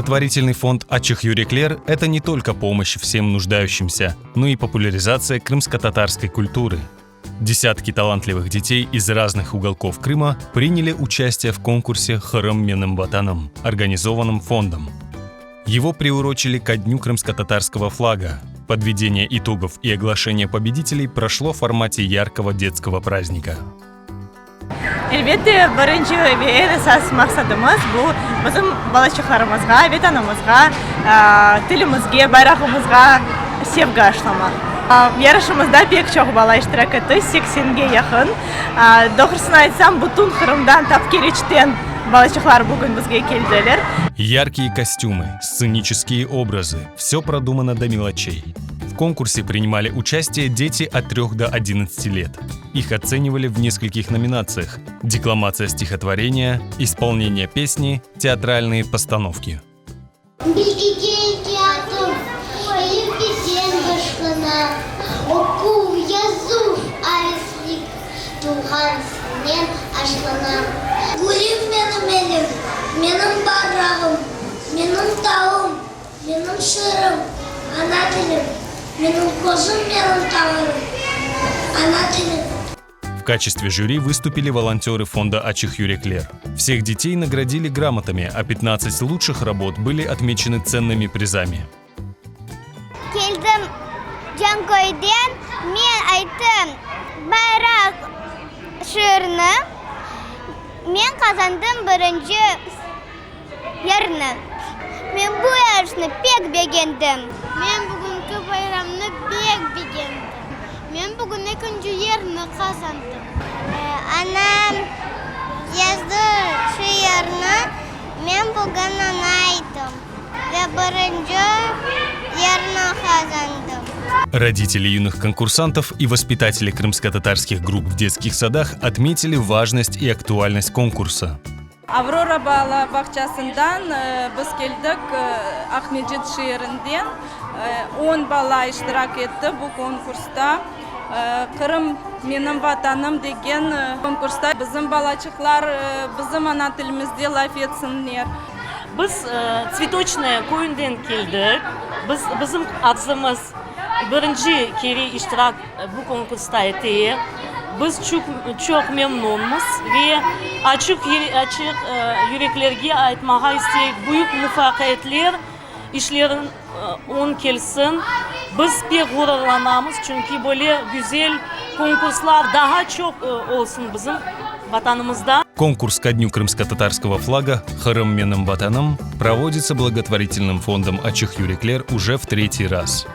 Благотворительный фонд «Ачык Юреклер» — это не только помощь всем нуждающимся, но и популяризация крымско-татарской культуры. Десятки талантливых детей из разных уголков Крыма приняли участие в конкурсе «Хырым меным ватаным», организованном фондом. Его приурочили ко Дню крымско-татарского флага. Подведение итогов и оглашение победителей прошло в формате яркого детского праздника. Elbette birinchi ve en asosiy maqsadimiz bu bizim bolachaklarimizga, vatanimizga, tilimizga, bayrog'imizga sevgi ashlamak. Yarışımızda pek çok bala iştirak etti, 80'ge yakın. Doğrusunu aytsam, bütün Kırım'dan Tapkeriç'ten балачаклар бүгін бізге келділер. Яркие костюмы, сценические образы – все продумано до мелочей. В конкурсе принимали участие дети от 3 до 11 лет. Их оценивали в нескольких номинациях – декламация стихотворения, исполнение песни, театральные постановки. Менің баррағым, менің тауым, менің шырым, ана тілім, менің көзім, менің тауырым, ана тілім. В качестве жюри выступили волонтеры фонда «Ачык Юреклер». Всех детей наградили грамотами, а 15 лучших работ были отмечены ценными призами. Келдім Жанкойден, мен айттым байрақ шырны. Мен қазандым бірінші ярны. Мен bu yarışını pek beğendim. Men bugünkü bayramını pek beğendim. Men bugün ikinci yerini kazandım. Anam yazdı şu yarını. Men bugün ona aydım. Ve birinci yarını kazandım. Родители юных конкурсантов и воспитатели крымско-татарских групп в детских садах отметили важность и актуальность конкурса. Аврора бала бақчасынан біз келдік Ахмеджет шиырынден. 10 бала iştirak etті бұл конкурста. Қырым менің ватаным деген конкурста біздің балачықлар біздің ана тілімізде лайф етсінлер. Біз цветочная көйінден келдік. Bizim ağzımız birinci kere iştirak bu konkursta etti. Biz çok memnunuz ve açık yüreklerge aytmağa isteyik büyük muvaffakiyetler işlerin on kelsin. Biz pek gururlanamız çünkü böyle güzel konkurslar daha çok olsun bizim ватанымызда. Конкурс ко Дню крымско-татарского флага «Хырым меным ватаным» проводится благотворительным фондом «Ачык Юреклер» уже в 3-й раз.